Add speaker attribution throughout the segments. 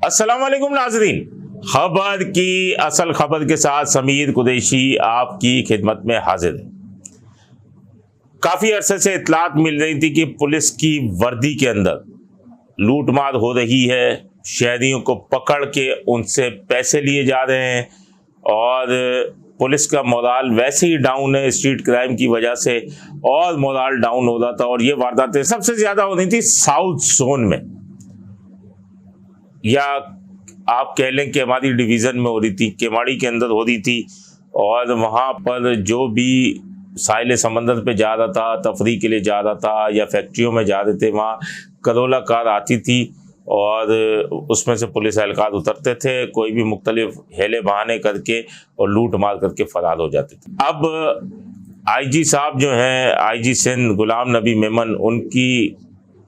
Speaker 1: अस्सलाम वालेकुम नाज़रीन, खबर की असल खबर के साथ समीर कुरैशी आपकी खिदमत में हाजिर है। काफ़ी अरसे से इतलात मिल रही थी कि पुलिस की वर्दी के अंदर लूटमार हो रही है, शहरियों को पकड़ के उनसे पैसे लिए जा रहे हैं और पुलिस का मोराल वैसे ही डाउन है स्ट्रीट क्राइम की वजह से, और मोराल डाउन हो रहा था। और ये वारदातें सबसे ज़्यादा हो रही थी साउथ जोन में, या आप कह लें कि हमारी डिवीज़न में हो रही थी, केमाड़ी के अंदर हो रही थी। और वहाँ पर जो भी साहिल समंदर पे जा रहा था, तफरी के लिए जा रहा था या फैक्ट्रियों में जा रहे थे, वहाँ करोला कार आती थी और उसमें से पुलिस एहलकार उतरते थे, कोई भी मुख्तलिफ हेले बहाने करके और लूट मार करके फरार हो जाते थे। अब आईजी साहब जो हैं, आईजी सिंध गुलाम नबी मेमन, उनकी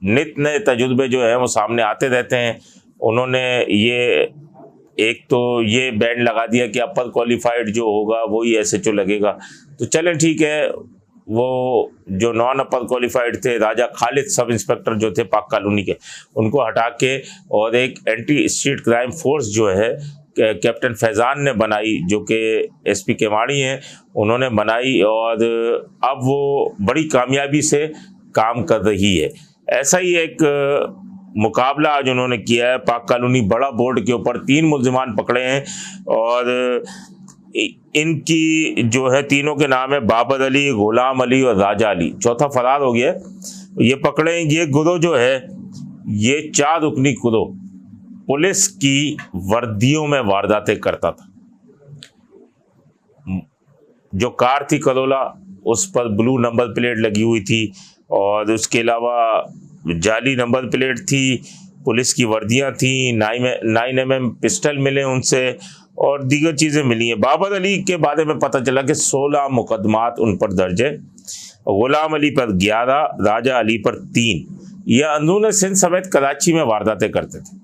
Speaker 1: नित नए तजुर्बे जो हैं वो सामने आते रहते हैं। उन्होंने एक तो ये बैंड लगा दिया कि अपर क्वालिफाइड जो होगा वही एसएचओ लगेगा। तो चलें ठीक है, वो जो नॉन अपर क्वालिफाइड थे, राजा खालिद सब इंस्पेक्टर जो थे पाक कॉलोनी के, उनको हटा के और एक एंटी स्ट्रीट क्राइम फोर्स जो है कैप्टन फैज़ान ने बनाई, जो कि एसपी केमाड़ी हैं, उन्होंने बनाई और अब वो बड़ी कामयाबी से काम कर रही है। ऐसा ही एक मुकाबला आज उन्होंने किया है पाक कॉलोनी बड़ा बोर्ड के ऊपर। 3 मुल्जिमान पकड़े हैं और इनकी जो है, तीनों के नाम है बाबर अली, गुलाम अली और राजा अली। चौथा फरार हो गया। ये पकड़े हैं। ये गुरो जो है, ये 4 रुकनी गुरो पुलिस की वर्दियों में वारदातें करता था। जो कार थी करोला, उस पर ब्लू नंबर प्लेट लगी हुई थी और उसके अलावा जाली नंबर प्लेट थी, पुलिस की वर्दियां थी, 9mm पिस्टल मिले उनसे और दीगर चीज़ें मिली हैं। बाबर अली के बारे में पता चला कि 16 मुकदमात उन पर दर्ज है, गुलाम अली पर 11, राजा अली पर 3। यह अंदरून सिंध समेत कराची में वारदातें करते थे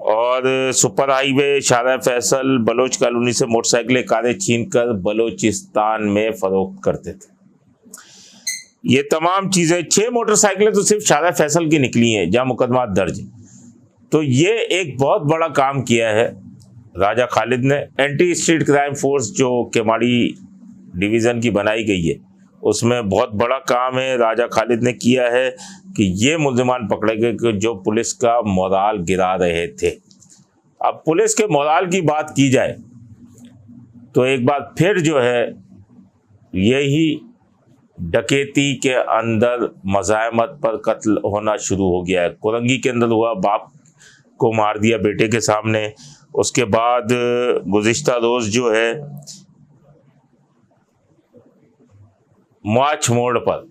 Speaker 1: और सुपर हाईवे, शारा फैसल, बलोच कॉलोनी से मोटरसाइकिलें, कारें छीन कर बलोचिस्तान में फरोख्त करते थे। ये तमाम चीज़ें, 6 मोटरसाइकिलें तो सिर्फ शारा फैसल की निकली हैं जहाँ मुकदमा दर्ज है। तो ये एक बहुत बड़ा काम किया है राजा खालिद ने। एंटी स्ट्रीट क्राइम फोर्स जो केमाड़ी डिवीज़न की बनाई गई है, उसमें बहुत बड़ा काम है राजा खालिद ने किया है कि ये मुल्जिमान पकड़े गए कि जो पुलिस का मोराल गिरा रहे थे। अब पुलिस के मोराल की बात की जाए तो एक बार फिर जो है, यही डकैती के अंदर मज़ाहमत पर कत्ल होना शुरू हो गया है। कोरंगी के अंदर हुआ, बाप को मार दिया बेटे के सामने। उसके बाद गुज़िश्ता रोज़ जो है माच मोड़ पर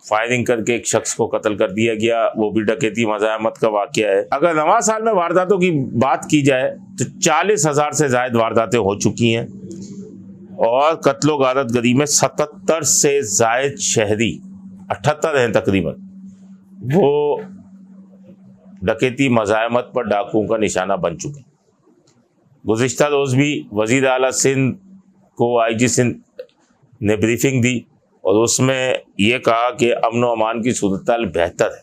Speaker 1: फायरिंग करके एक शख्स को कत्ल कर दिया गया, वो भी डकैती मज़ाहमत का वाक़या है। अगर रवां साल में वारदातों की बात की जाए तो 40,000 से ज़ायद वारदातें हो चुकी हैं और कत्लो गारत गरी में 77 से ज़ायद शहरी, 78 हैं तकरीबन, वो डकैती मज़ाहमत पर डाकुओं का निशाना बन चुके हैं। गुज़िश्ता रोज़ भी वज़ीर आला सिंध को आईजी सिंध ने ब्रीफिंग दी और उसमें यह कहा कि अमन व अमान की सूरत बेहतर है।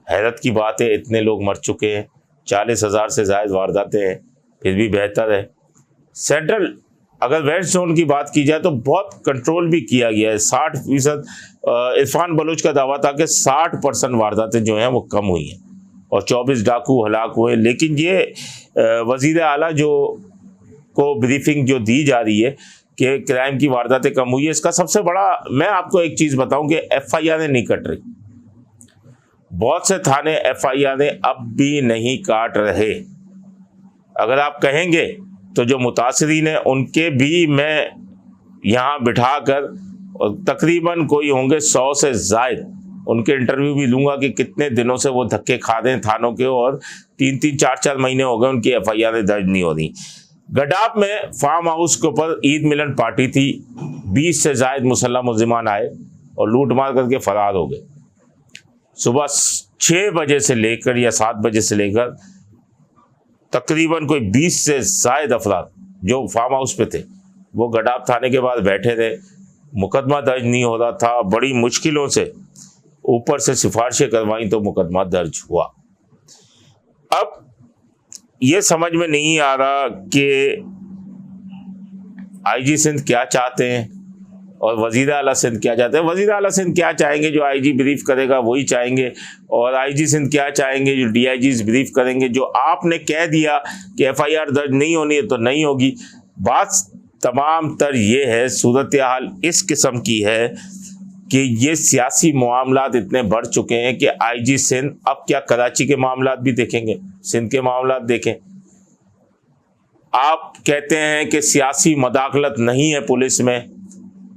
Speaker 1: हैरत की बात है, इतने लोग मर चुके हैं, 40,000 से ज़ायद वारदातें हैं, फिर भी बेहतर है। सेंट्रल अगर वेस्ट जोन की बात की जाए तो बहुत कंट्रोल भी किया गया है। 60%, इरफान बलोच का दावा था कि 60% वारदातें जो हैं वो कम हुई हैं और 24 डाकू हलाक हुए। लेकिन ये वज़ीर आला जो को ब्रीफिंग जो दी जा रही है कि क्राइम की वारदातें कम हुई है, इसका सबसे बड़ा, मैं आपको एक चीज़ बताऊं कि FIR नहीं कट रही। बहुत से थाने FIR अब भी नहीं काट रहे। अगर आप कहेंगे तो जो मुतासिरीन हैं उनके भी मैं यहाँ बिठा कर, और तकरीबन कोई होंगे 100 से ज़ायद, उनके इंटरव्यू भी लूँगा कि कितने दिनों से वो धक्के खा रहे हैं थानों के और 3-3, 4-4 महीने हो गए उनकी FIR दर्ज नहीं हो रही। गडाप में फार्म हाउस के ऊपर ईद मिलन पार्टी थी, 20 से ज़ायद मुसल्लह मुल्जिमान आए और लूट मार करके फरार हो गए। सुबह 6 बजे से लेकर या 7 बजे से लेकर तकरीबन कोई 20 से ज़ायद अफराद जो फार्म हाउस पे थे, वो गडाप थाने के बाद बैठे थे। मुकदमा दर्ज नहीं हो रहा था, बड़ी मुश्किलों से ऊपर से सिफारिशें करवाई तो मुकदमा दर्ज हुआ। अब ये समझ में नहीं आ रहा कि आईजी सिंध क्या चाहते हैं और वज़ीर आला सिंध क्या चाहते हैं। वज़ीर आला सिंध क्या चाहेंगे, जो आईजी ब्रीफ करेगा वही चाहेंगे, और आईजी सिंध क्या चाहेंगे, जो डीआईजी ब्रीफ करेंगे। जो आपने कह दिया कि एफआईआर दर्ज नहीं होनी है तो नहीं होगी। बात तमाम तर ये है, सूरत हाल इस किस्म की है कि ये सियासी मामलात इतने बढ़ चुके हैं कि आईजी सिंध अब क्या कराची के मामलात भी देखेंगे, सिंध के मामलात देखें। आप कहते हैं कि सियासी मदाखलत नहीं है पुलिस में,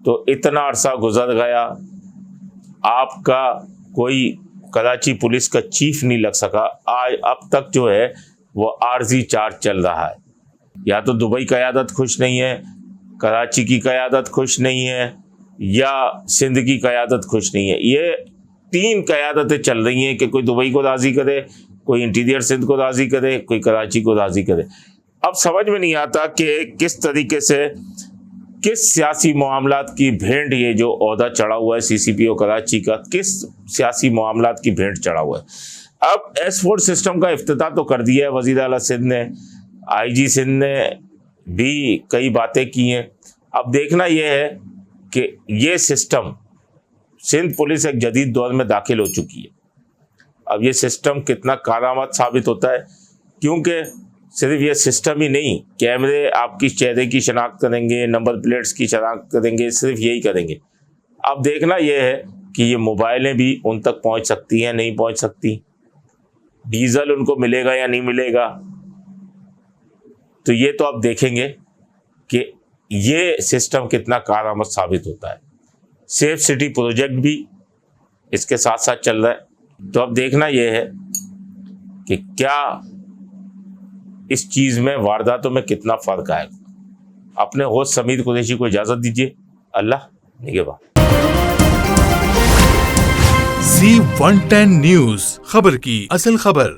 Speaker 1: तो इतना अरसा गुजर गया, आपका कोई कराची पुलिस का चीफ नहीं लग सका। आज अब तक जो है वो आर्जी चार्ज चल रहा है। या तो दुबई क़यादत खुश नहीं है, कराची की क़यादत खुश नहीं है, या सिंध की क़यादत खुश नहीं है। ये 3 क़यादतें चल रही हैं कि कोई दुबई को राज़ी करे, कोई इंटीरियर सिंध को राज़ी करे, कोई कराची को राज़ी करे। अब समझ में नहीं आता कि किस तरीके से, किस सियासी मामलात की भेंट ये जो ओहदा चढ़ा हुआ है सीसीपीओ कराची का, किस सियासी मामलात की भेंट चढ़ा हुआ है। अब S4 सिस्टम का इफ्तिताह तो कर दिया है वज़ीर आला सिंध ने, आईजी सिंध ने भी कई बातें की हैं। अब देखना यह है कि ये सिस्टम, सिंध पुलिस एक जदीद दौर में दाखिल हो चुकी है। अब ये सिस्टम कितना कारआमद साबित होता है, क्योंकि सिर्फ ये सिस्टम ही नहीं, कैमरे आपकी चेहरे की शनाख्त करेंगे, नंबर प्लेट्स की शनाख्त करेंगे, सिर्फ यही करेंगे। अब देखना यह है कि ये मोबाइलें भी उन तक पहुंच सकती हैं, नहीं पहुंच सकती, डीजल उनको मिलेगा या नहीं मिलेगा। तो ये तो आप देखेंगे कि ये सिस्टम कितना कारआमद साबित होता है। सेफ सिटी प्रोजेक्ट भी इसके साथ साथ चल रहा है। तो अब देखना यह है कि क्या इस चीज़ में, वारदातों में कितना फ़र्क आएगा। अपने होस्ट समीर कुरैशी को इजाज़त दीजिए। अल्लाह निगहबान।
Speaker 2: Z110 न्यूज़, खबर की असल खबर।